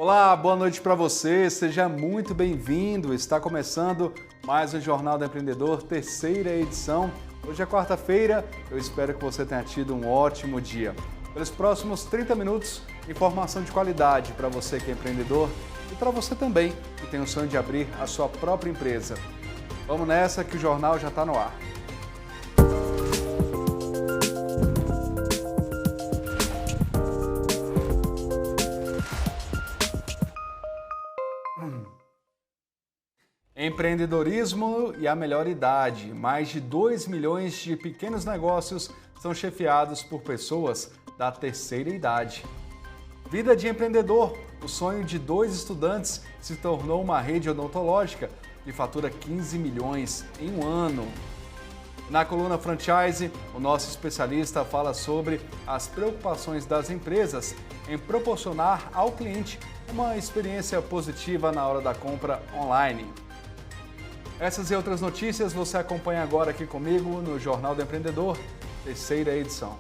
Olá, boa noite para você, seja muito bem-vindo. Está começando mais um Jornal do Empreendedor, terceira edição. Hoje é quarta-feira, eu espero que você tenha tido um ótimo dia. Pelos próximos 30 minutos, informação de qualidade para você que é empreendedor e para você também que tem o sonho de abrir a sua própria empresa. Vamos nessa que o jornal já está no ar. Empreendedorismo e a melhor idade. Mais de 2 milhões de pequenos negócios são chefiados por pessoas da terceira idade. Vida de empreendedor. O sonho de 2 estudantes se tornou uma rede odontológica que fatura 15 milhões em um ano. Na coluna Franchise, o nosso especialista fala sobre as preocupações das empresas em proporcionar ao cliente uma experiência positiva na hora da compra online. Essas e outras notícias você acompanha agora aqui comigo no Jornal do Empreendedor, terceira edição.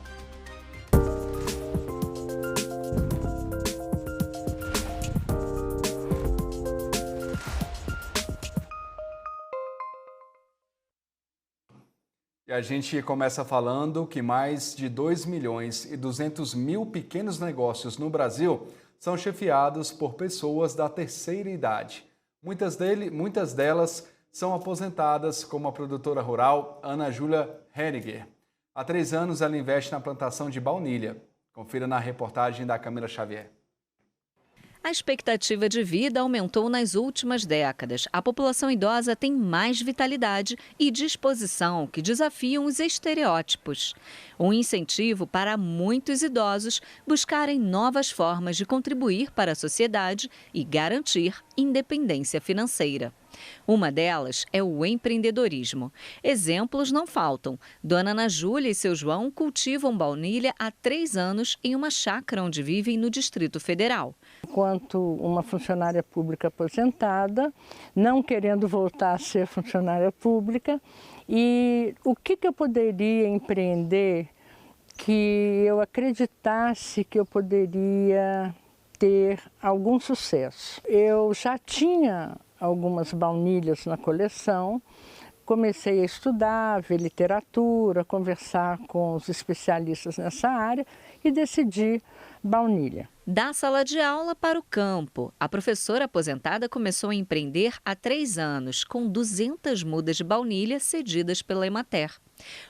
E a gente começa falando que mais de 2 milhões e 200 mil pequenos negócios no Brasil são chefiados por pessoas da terceira idade. Muitas delas são aposentadas, como a produtora rural Ana Júlia Henniger. Há 3 anos ela investe na plantação de baunilha. Confira na reportagem da Camila Xavier. A expectativa de vida aumentou nas últimas décadas. A população idosa tem mais vitalidade e disposição que desafiam os estereótipos. Um incentivo para muitos idosos buscarem novas formas de contribuir para a sociedade e garantir independência financeira. Uma delas é o empreendedorismo. Exemplos não faltam. Dona Ana Júlia e seu João cultivam baunilha há 3 anos em uma chácara onde vivem no Distrito Federal. Enquanto uma funcionária pública aposentada, não querendo voltar a ser funcionária pública, e o que eu poderia empreender que eu acreditasse que eu poderia ter algum sucesso. Eu já tinha algumas baunilhas na coleção, comecei a estudar, ver literatura, conversar com os especialistas nessa área e decidi baunilha. Da sala de aula para o campo, a professora aposentada começou a empreender há 3 anos, com 200 mudas de baunilha cedidas pela Emater.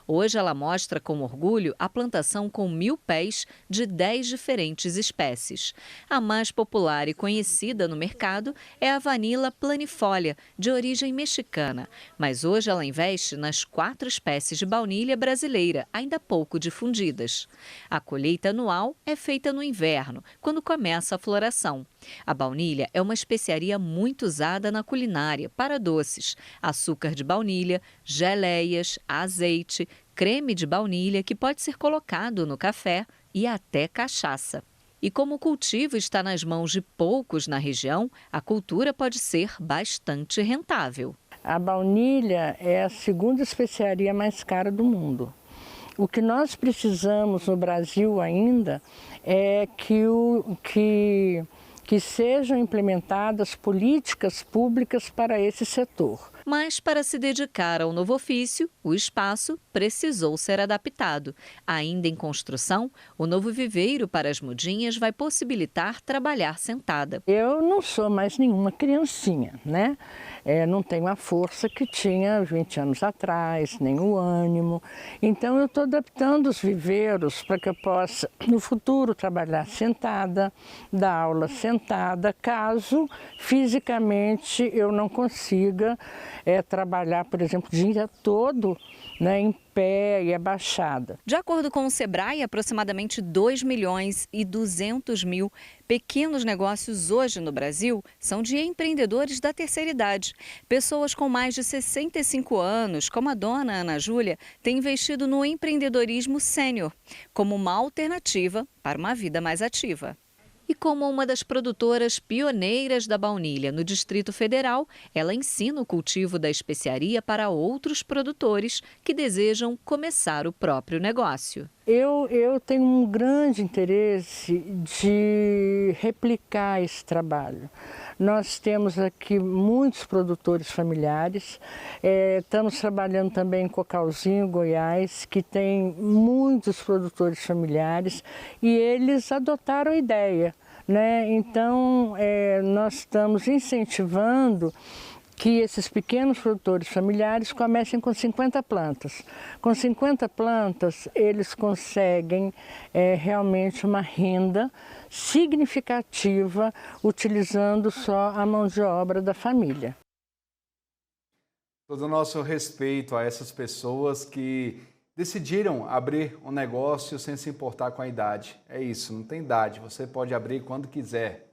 Hoje ela mostra com orgulho a plantação com 1000 pés de 10 diferentes espécies. A mais popular e conhecida no mercado é a Vanilla planifolia, de origem mexicana. Mas hoje ela investe nas 4 espécies de baunilha brasileira, ainda pouco difundidas. A colheita anual é feita no inverno, quando começa a floração. A baunilha é uma especiaria muito usada na culinária para doces, açúcar de baunilha, geleias, azeite, creme de baunilha que pode ser colocado no café e até cachaça. E como o cultivo está nas mãos de poucos na região, a cultura pode ser bastante rentável. A baunilha é a segunda especiaria mais cara do mundo. O que nós precisamos no Brasil ainda é que sejam implementadas políticas públicas para esse setor. Mas para se dedicar ao novo ofício, o espaço precisou ser adaptado. Ainda em construção, o novo viveiro para as mudinhas vai possibilitar trabalhar sentada. Eu não sou mais nenhuma criancinha, né? Não tenho a força que tinha 20 anos atrás, nem o ânimo. Então eu estou adaptando os viveiros para que eu possa, no futuro, trabalhar sentada, dar aula sentada, caso fisicamente eu não consiga trabalhar, por exemplo, o dia todo, né, em pé e abaixada. De acordo com o Sebrae, aproximadamente 2 milhões e 200 mil pequenos negócios hoje no Brasil são de empreendedores da terceira idade. Pessoas com mais de 65 anos, como a dona Ana Júlia, têm investido no empreendedorismo sênior, como uma alternativa para uma vida mais ativa. E como uma das produtoras pioneiras da baunilha no Distrito Federal, ela ensina o cultivo da especiaria para outros produtores que desejam começar o próprio negócio. Eu tenho um grande interesse de replicar esse trabalho. Nós temos aqui muitos produtores familiares, estamos trabalhando também em Cocalzinho, Goiás, que tem muitos produtores familiares e eles adotaram a ideia, né? Então, nós estamos incentivando que esses pequenos produtores familiares comecem com 50 plantas. Com 50 plantas, eles conseguem realmente uma renda significativa utilizando só a mão de obra da família. Todo o nosso respeito a essas pessoas que decidiram abrir um negócio sem se importar com a idade. É isso, não tem idade, você pode abrir quando quiser.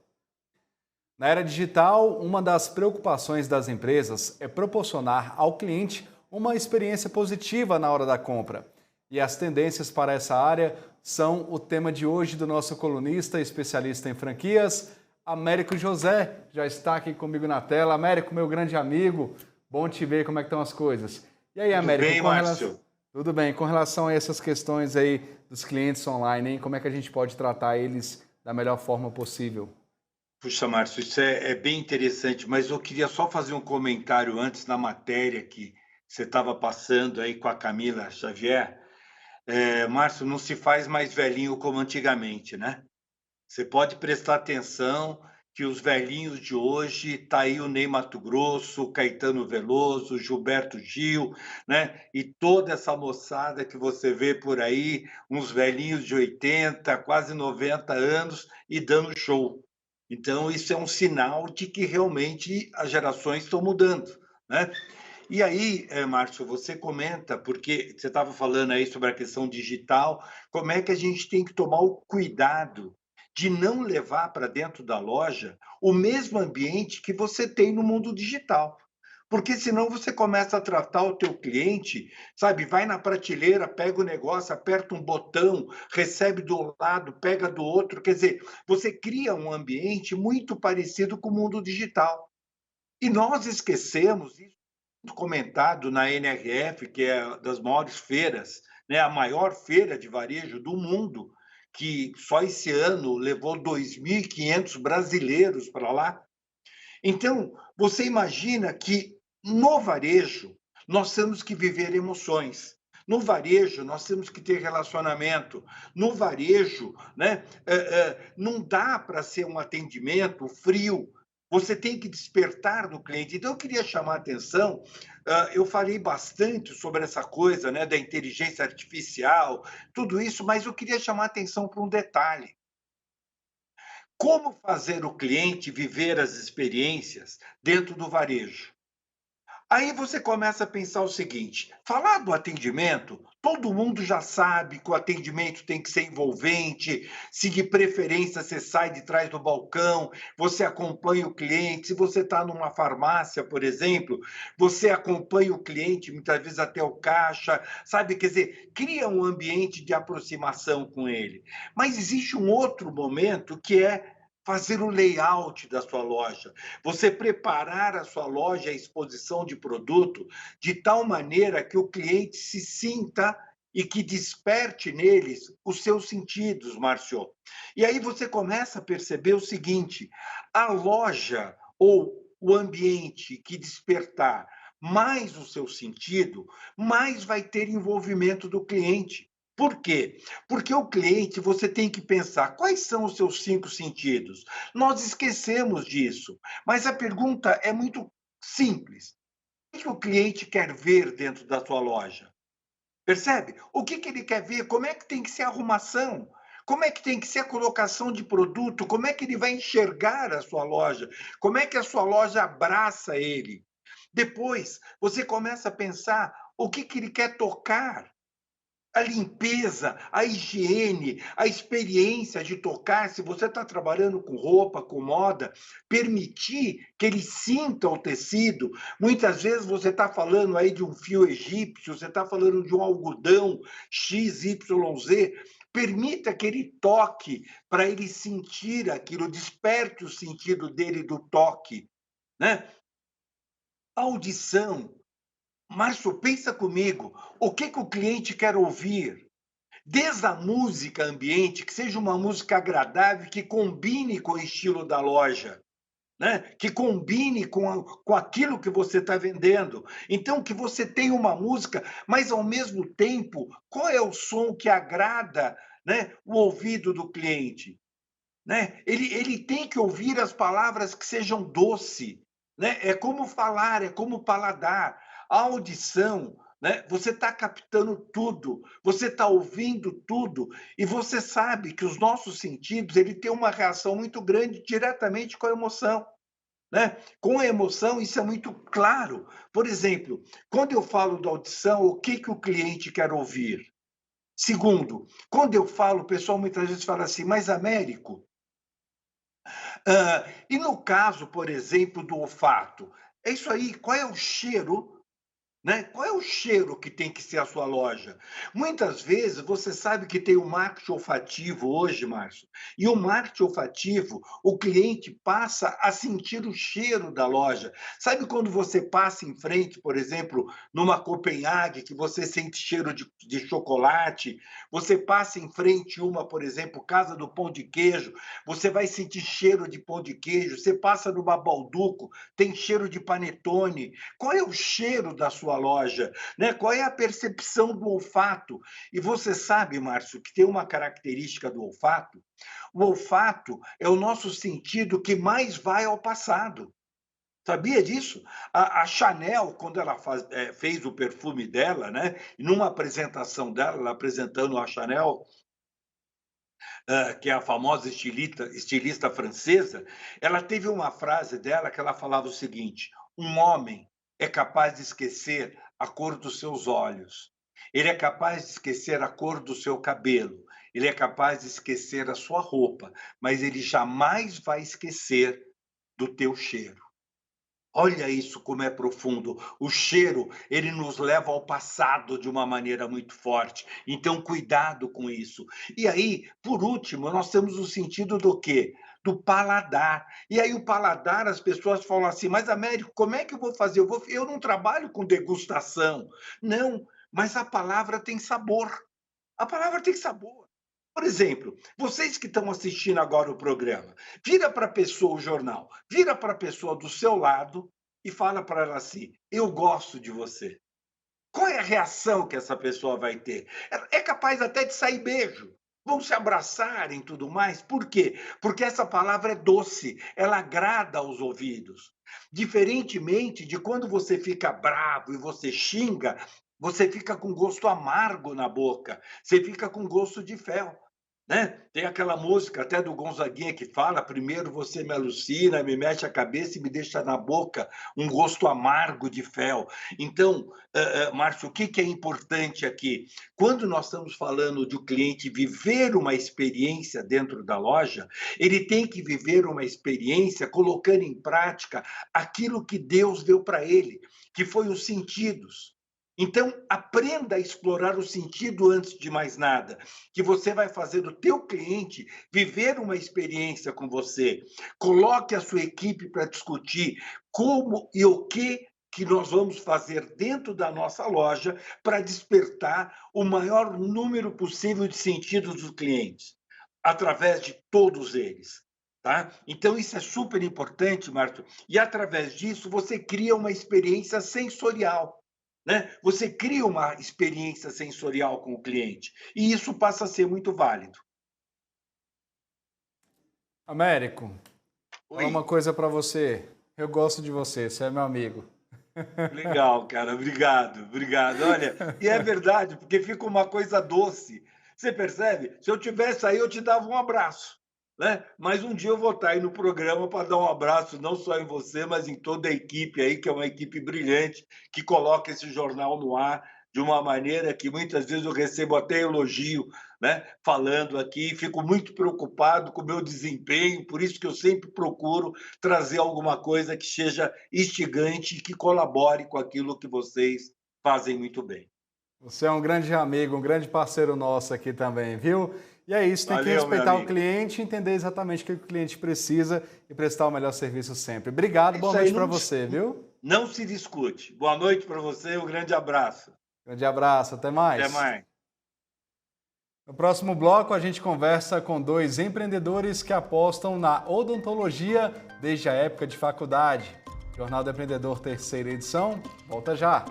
Na era digital, uma das preocupações das empresas é proporcionar ao cliente uma experiência positiva na hora da compra. E as tendências para essa área são o tema de hoje do nosso colunista e especialista em franquias, Américo José. Já está aqui comigo na tela. Américo, meu grande amigo, bom te ver, como é que estão as coisas? E aí, Américo? Tudo bem, Márcio? Tudo bem. Com relação a essas questões aí dos clientes online, hein? Como é que a gente pode tratar eles da melhor forma possível? Puxa, Márcio, isso é bem interessante, mas eu queria só fazer um comentário antes na matéria que você estava passando aí com a Camila Xavier. Márcio, não se faz mais velhinho como antigamente, né? Você pode prestar atenção que os velhinhos de hoje, tá aí o Ney Matogrosso, o Caetano Veloso, o Gilberto Gil, né? E toda essa moçada que você vê por aí, uns velhinhos de 80, quase 90 anos e dando show. Então, isso é um sinal de que realmente as gerações estão mudando, né? E aí, Márcio, você comenta, porque você estava falando aí sobre a questão digital, como é que a gente tem que tomar o cuidado de não levar para dentro da loja o mesmo ambiente que você tem no mundo digital. Porque senão você começa a tratar o teu cliente, sabe, vai na prateleira, pega o negócio, aperta um botão, recebe do lado, pega do outro, quer dizer, você cria um ambiente muito parecido com o mundo digital. E nós esquecemos, isso é muito comentado na NRF, que é das maiores feiras, né, a maior feira de varejo do mundo, que só esse ano levou 2.500 brasileiros para lá. Então, você imagina que no varejo nós temos que viver emoções. No varejo, nós temos que ter relacionamento. No varejo, né, não dá para ser um atendimento frio. Você tem que despertar no cliente. Então, eu queria chamar a atenção, eu falei bastante sobre essa coisa, né, da inteligência artificial, tudo isso, mas eu queria chamar a atenção para um detalhe. Como fazer o cliente viver as experiências dentro do varejo? Aí você começa a pensar o seguinte: falar do atendimento, todo mundo já sabe que o atendimento tem que ser envolvente, se de preferência você sai de trás do balcão, você acompanha o cliente, se você está numa farmácia, por exemplo, você acompanha o cliente, muitas vezes até o caixa, sabe? Quer dizer, cria um ambiente de aproximação com ele. Mas existe um outro momento que é fazer o layout da sua loja, você preparar a sua loja, a exposição de produto, de tal maneira que o cliente se sinta e que desperte neles os seus sentidos, Márcio. E aí você começa a perceber o seguinte: a loja ou o ambiente que despertar mais o seu sentido, mais vai ter envolvimento do cliente. Por quê? Porque o cliente, você tem que pensar quais são os seus 5 sentidos. Nós esquecemos disso, mas a pergunta é muito simples. O que o cliente quer ver dentro da sua loja? Percebe? O que ele quer ver? Como é que tem que ser a arrumação? Como é que tem que ser a colocação de produto? Como é que ele vai enxergar a sua loja? Como é que a sua loja abraça ele? Depois, você começa a pensar o que ele quer tocar. A limpeza, a higiene, a experiência de tocar, se você está trabalhando com roupa, com moda, permitir que ele sinta o tecido. Muitas vezes você está falando aí de um fio egípcio, você está falando de um algodão XYZ. Permita que ele toque para ele sentir aquilo, desperte o sentido dele do toque, né? Audição. Márcio, pensa comigo, o que o cliente quer ouvir? Desde a música ambiente, que seja uma música agradável, que combine com o estilo da loja, né? Que combine com aquilo que você está vendendo. Então, que você tenha uma música, mas ao mesmo tempo, qual é o som que agrada, né, o ouvido do cliente? Né? Ele tem que ouvir as palavras que sejam doce, né? É como falar, é como paladar. A audição, né? Você está captando tudo, você está ouvindo tudo, e você sabe que os nossos sentidos ele tem uma reação muito grande diretamente com a emoção. Né? Com a emoção, isso é muito claro. Por exemplo, quando eu falo da audição, o que o cliente quer ouvir? Segundo, quando eu falo, o pessoal muitas vezes fala assim, mas Américo, e no caso, por exemplo, do olfato, é isso aí, qual é o cheiro, né? Qual é o cheiro que tem que ser a sua loja? Muitas vezes você sabe que tem o marketing olfativo hoje, Márcio, e o marketing olfativo, o cliente passa a sentir o cheiro da loja. Sabe quando você passa em frente, por exemplo, numa Copenhague, que você sente cheiro de chocolate, você passa em frente uma, por exemplo, Casa do Pão de Queijo, você vai sentir cheiro de pão de queijo, você passa numa Balduco, tem cheiro de panetone. Qual é o cheiro da sua loja, né? Qual é a percepção do olfato? E você sabe, Márcio, que tem uma característica do olfato. O olfato é o nosso sentido que mais vai ao passado. Sabia disso? A Chanel, quando ela fez o perfume dela, né? Numa apresentação dela, ela apresentando a Chanel, que é a famosa estilista francesa, ela teve uma frase dela que ela falava o seguinte: um homem é capaz de esquecer a cor dos seus olhos, ele é capaz de esquecer a cor do seu cabelo, ele é capaz de esquecer a sua roupa, mas ele jamais vai esquecer do teu cheiro. Olha isso como é profundo. O cheiro, ele nos leva ao passado de uma maneira muito forte. Então, cuidado com isso. E aí, por último, nós temos o sentido do quê? Do paladar. E aí, o paladar, as pessoas falam assim, mas Américo, como é que eu vou fazer? Eu não trabalho com degustação. Não, mas a palavra tem sabor. A palavra tem sabor. Por exemplo, vocês que estão assistindo agora o programa, vira para a pessoa o jornal, vira para a pessoa do seu lado e fala para ela assim: eu gosto de você. Qual é a reação que essa pessoa vai ter? É capaz até de sair beijo. Vão se abraçar e tudo mais. Por quê? Porque essa palavra é doce, ela agrada aos ouvidos. Diferentemente de quando você fica bravo e você xinga, você fica com gosto amargo na boca, você fica com gosto de fel. Né? Tem aquela música até do Gonzaguinha que fala: primeiro você me alucina, me mexe a cabeça e me deixa na boca um gosto amargo de fel. Então, Márcio, o que é importante aqui? Quando nós estamos falando de o cliente viver uma experiência dentro da loja, ele tem que viver uma experiência colocando em prática aquilo que Deus deu para ele, que foi os sentidos. Então, aprenda a explorar o sentido antes de mais nada, que você vai fazer do teu cliente viver uma experiência com você. Coloque a sua equipe para discutir como e o que nós vamos fazer dentro da nossa loja para despertar o maior número possível de sentidos dos clientes, através de todos eles. Tá? Então, isso é super importante, Marco, e através disso você cria uma experiência sensorial. Né? Você cria uma experiência sensorial com o cliente e isso passa a ser muito válido. Américo, Oi. falar uma coisa para você. Eu gosto de você, você é meu amigo. Legal, cara, obrigado. Olha, e é verdade, porque fica uma coisa doce. Você percebe? Se eu tivesse aí, eu te dava um abraço. Né? Mas um dia eu vou estar aí no programa para dar um abraço não só em você, mas em toda a equipe aí, que é uma equipe brilhante, que coloca esse jornal no ar de uma maneira que muitas vezes eu recebo até elogio, né? Falando aqui, fico muito preocupado com o meu desempenho, por isso que eu sempre procuro trazer alguma coisa que seja instigante e que colabore com aquilo que vocês fazem muito bem. Você é um grande amigo, um grande parceiro nosso aqui também, viu? E é isso, tem que Valeu, respeitar o cliente, entender exatamente o que o cliente precisa e prestar o melhor serviço sempre. Obrigado, boa noite para você, viu? Não se discute. Boa noite para você, um grande abraço. Grande abraço, até mais. Até mais. No próximo bloco, a gente conversa com dois empreendedores que apostam na odontologia desde a época de faculdade. Jornal do Empreendedor, terceira edição, volta já!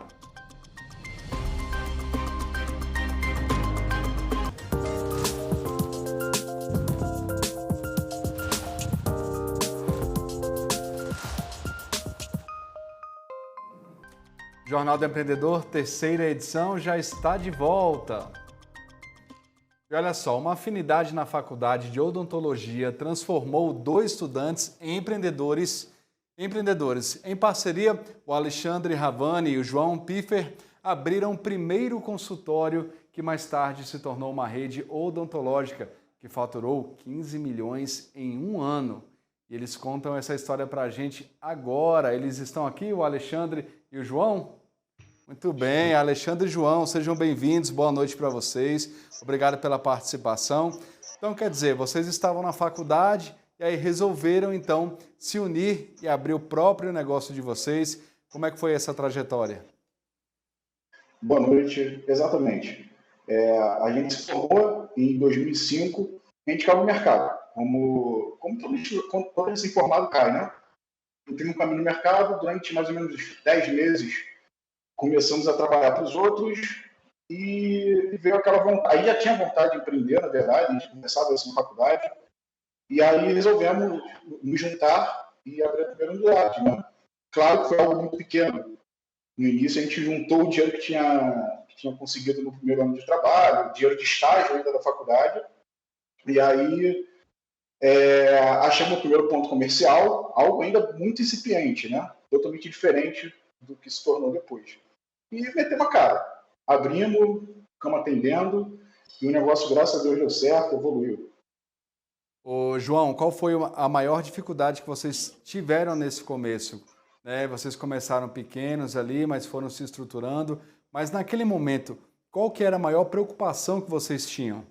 Jornal do Empreendedor, terceira edição, já está de volta. E olha só, uma afinidade na faculdade de odontologia transformou dois estudantes em empreendedores. Em parceria, o Alexandre Ravani e o João Piffer abriram o primeiro consultório que mais tarde se tornou uma rede odontológica que faturou 15 milhões em um ano. E eles contam essa história para a gente agora. Eles estão aqui, o Alexandre e o João? Muito bem, Alexandre e João, sejam bem-vindos, boa noite para vocês, obrigado pela participação. Então, quer dizer, vocês estavam na faculdade e aí resolveram, então, se unir e abrir o próprio negócio de vocês. Como é que foi essa trajetória? Boa noite, exatamente. A gente se formou em 2005, a gente caiu no mercado, como todo recém-formado cai, né? Entrei no caminho do mercado, durante mais ou menos 10 meses, começamos a trabalhar para os outros e veio aquela vontade. Aí já tinha vontade de empreender, na verdade, a gente começava assim na faculdade, e aí resolvemos nos juntar e abrir a primeira unidade, né? Claro que foi algo muito pequeno. No início a gente juntou o dinheiro que tinha conseguido no primeiro ano de trabalho, dinheiro de estágio ainda da faculdade, e aí achamos o primeiro ponto comercial, algo ainda muito incipiente, né? Totalmente diferente do que se tornou depois. E metemos a cara. Abrimos, ficamos atendendo, e o negócio, graças a Deus, deu certo, evoluiu. Ô, João, qual foi a maior dificuldade que vocês tiveram nesse começo? Vocês começaram pequenos ali, mas foram se estruturando. Mas naquele momento, qual que era a maior preocupação que vocês tinham?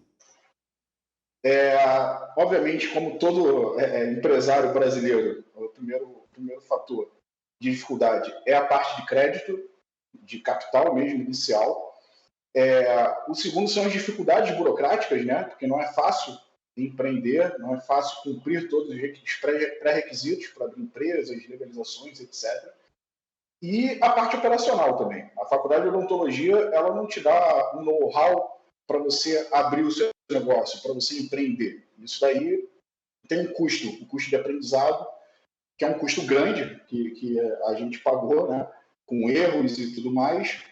Obviamente, como todo empresário brasileiro, o primeiro fator de dificuldade é a parte de crédito, de capital mesmo, inicial. O segundo são as dificuldades burocráticas, né? Porque não é fácil empreender, não é fácil cumprir todos os pré-requisitos para abrir empresas, legalizações, etc. E a parte operacional também. A faculdade de odontologia, ela não te dá um know-how para você abrir o seu negócio, para você empreender. Isso daí tem um custo de aprendizado, que é um custo grande, que a gente pagou, né, com erros e tudo mais,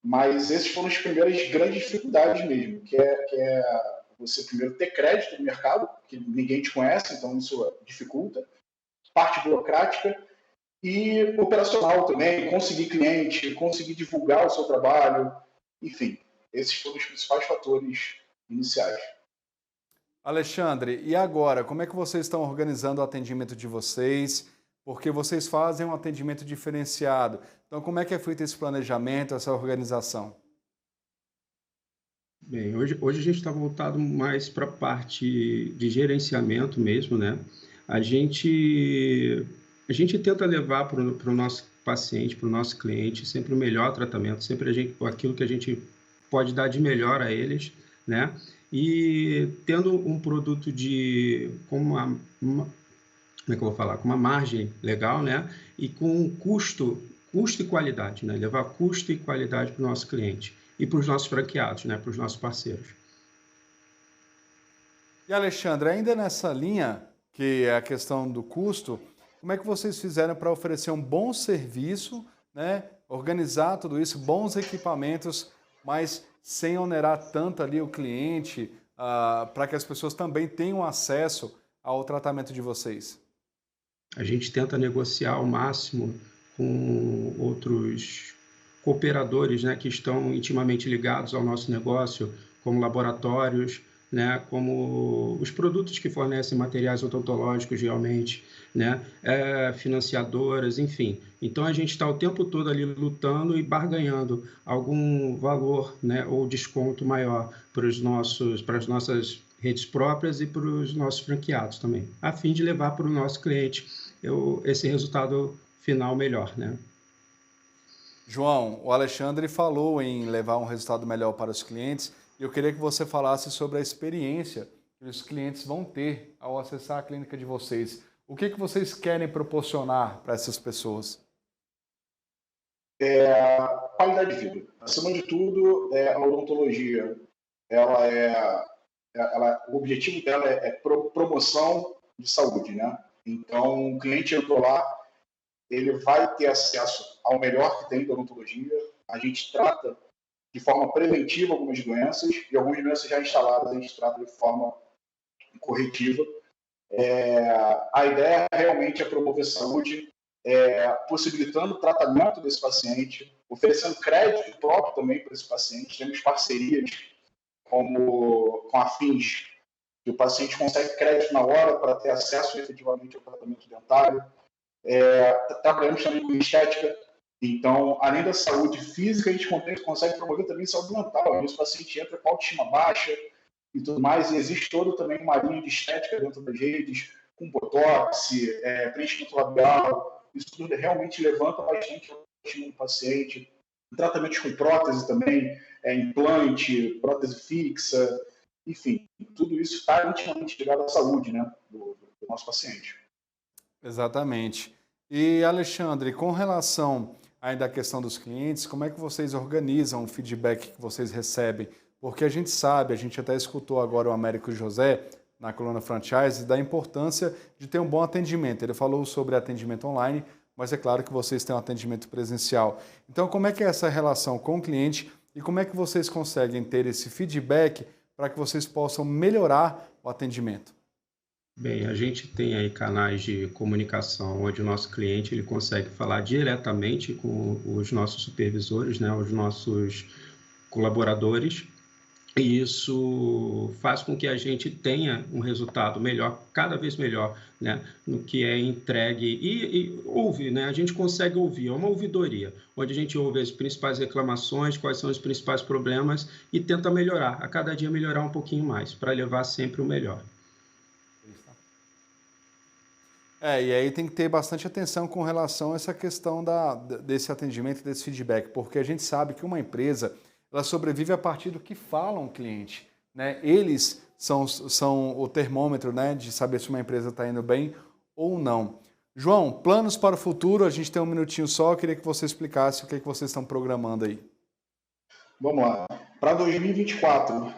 mas esses foram as primeiras grandes dificuldades mesmo, que é você primeiro ter crédito no mercado, que ninguém te conhece, então isso dificulta, parte burocrática e operacional também, conseguir cliente, conseguir divulgar o seu trabalho, enfim, esses foram os principais fatores iniciais. Alexandre, e agora, como é que vocês estão organizando o atendimento de vocês? Porque vocês fazem um atendimento diferenciado. Então, como é que é feito esse planejamento, essa organização? Bem, hoje a gente está voltado mais para a parte de gerenciamento mesmo, né? A gente tenta levar para o nosso paciente, para o nosso cliente, sempre o melhor tratamento, sempre aquilo que a gente pode dar de melhor a eles, né? E tendo um produto com uma margem legal, né? E com custo e qualidade, né? Levar custo e qualidade para o nosso cliente e para os nossos franqueados, né? Para os nossos parceiros. E Alexandre, ainda nessa linha, que é a questão do custo, como é que vocês fizeram para oferecer um bom serviço, né? Organizar tudo isso, bons equipamentos, mas sem onerar tanto ali o cliente, para que as pessoas também tenham acesso ao tratamento de vocês? A gente tenta negociar ao máximo com outros cooperadores, né, que estão intimamente ligados ao nosso negócio, como laboratórios, né, como os produtos que fornecem materiais odontológicos realmente, né, financiadoras, enfim. Então a gente está o tempo todo ali lutando e barganhando algum valor, né, ou desconto maior para as nossas redes próprias e para os nossos franqueados também, a fim de levar para o nosso cliente esse resultado final melhor, né? João, o Alexandre falou em levar um resultado melhor para os clientes, E eu queria que você falasse sobre a experiência que os clientes vão ter ao acessar a clínica de vocês. O que vocês querem proporcionar para essas pessoas? Qualidade de vida. Acima de tudo, a odontologia, o objetivo dela é promoção de saúde, né? Então, o cliente entrou lá, ele vai ter acesso ao melhor que tem da odontologia. A gente trata de forma preventiva algumas doenças, e algumas doenças já instaladas a gente trata de forma corretiva. A ideia realmente é promover saúde, possibilitando o tratamento desse paciente, oferecendo crédito próprio também para esse paciente. Temos parcerias com a Fins, que o paciente consegue crédito na hora para ter acesso efetivamente ao tratamento dentário. Trabalhamos também com estética. Então, além da saúde física, a gente consegue promover também saúde mental. Às vezes o paciente entra com autoestima baixa e tudo mais, e existe toda também uma linha de estética dentro das redes, com botox, preenchimento labial. Isso tudo realmente levanta bastante a autoestima do paciente. Tratamentos com prótese também, implante, prótese fixa, enfim, tudo isso está intimamente ligado à saúde, né, do nosso paciente. Exatamente. E, Alexandre, com relação ainda à questão dos clientes, como é que vocês organizam o feedback que vocês recebem? Porque a gente sabe, a gente até escutou agora o Américo José, na coluna Franchise, da importância de ter um bom atendimento. Ele falou sobre atendimento online, mas é claro que vocês têm um atendimento presencial. Então, como é que é essa relação com o cliente e como é que vocês conseguem ter esse feedback para que vocês possam melhorar o atendimento? Bem, a gente tem aí canais de comunicação onde o nosso cliente ele consegue falar diretamente com os nossos supervisores, né, os nossos colaboradores, e isso faz com que a gente tenha um resultado melhor, cada vez melhor, né, no que é entregue e ouve, né, a gente consegue ouvir, é uma ouvidoria, onde a gente ouve as principais reclamações, quais são os principais problemas e tenta melhorar, a cada dia melhorar um pouquinho mais, para levar sempre o melhor. E aí tem que ter bastante atenção com relação a essa questão desse atendimento, desse feedback, porque a gente sabe que uma empresa ela sobrevive a partir do que fala um cliente, né? Eles são o termômetro, né, de saber se uma empresa está indo bem ou não. João, planos para o futuro, a gente tem um minutinho só, eu queria que você explicasse o que vocês estão programando aí. Vamos lá. Para 2024,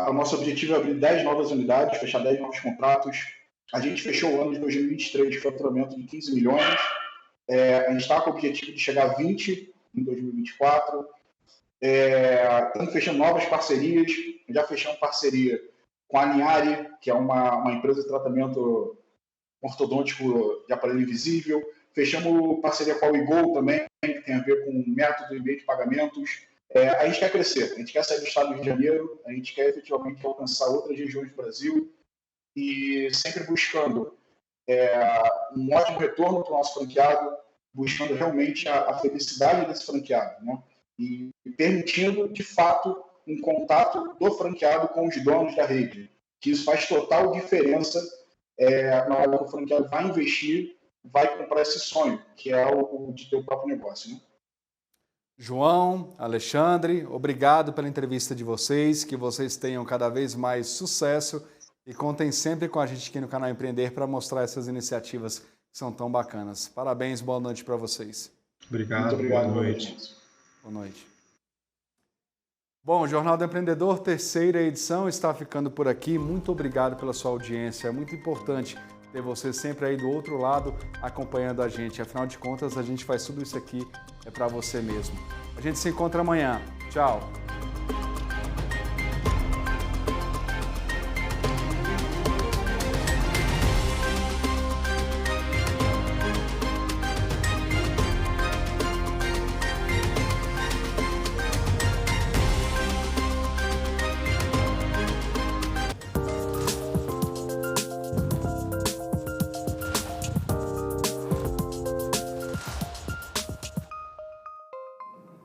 o nosso objetivo é abrir 10 novas unidades, fechar 10 novos contratos. A gente fechou o ano de 2023 de faturamento de 15 milhões. A gente está com o objetivo de chegar a 20 em 2024. Estamos fechando novas parcerias. Já fechamos parceria com a Niari, que é uma empresa de tratamento ortodôntico de aparelho invisível. Fechamos parceria com a WeGo também, que tem a ver com método e meio de pagamentos. A gente quer crescer, a gente quer sair do estado do Rio de Janeiro, a gente quer efetivamente alcançar outras regiões do Brasil e sempre buscando um ótimo retorno para o nosso franqueado, buscando realmente a felicidade desse franqueado, né? E permitindo, de fato, um contato do franqueado com os donos da rede, que isso faz total diferença na hora que o franqueado vai investir, vai comprar esse sonho, que é o de ter o próprio negócio, né? João, Alexandre, obrigado pela entrevista de vocês, que vocês tenham cada vez mais sucesso e contem sempre com a gente aqui no canal Empreender para mostrar essas iniciativas que são tão bacanas. Parabéns, boa noite para vocês. Obrigado, muito obrigado, boa noite. Boa noite. Bom, o Jornal do Empreendedor, terceira edição, está ficando por aqui. Muito obrigado pela sua audiência. É muito importante ter você sempre aí do outro lado acompanhando a gente. Afinal de contas, a gente faz tudo isso aqui para você mesmo. A gente se encontra amanhã. Tchau.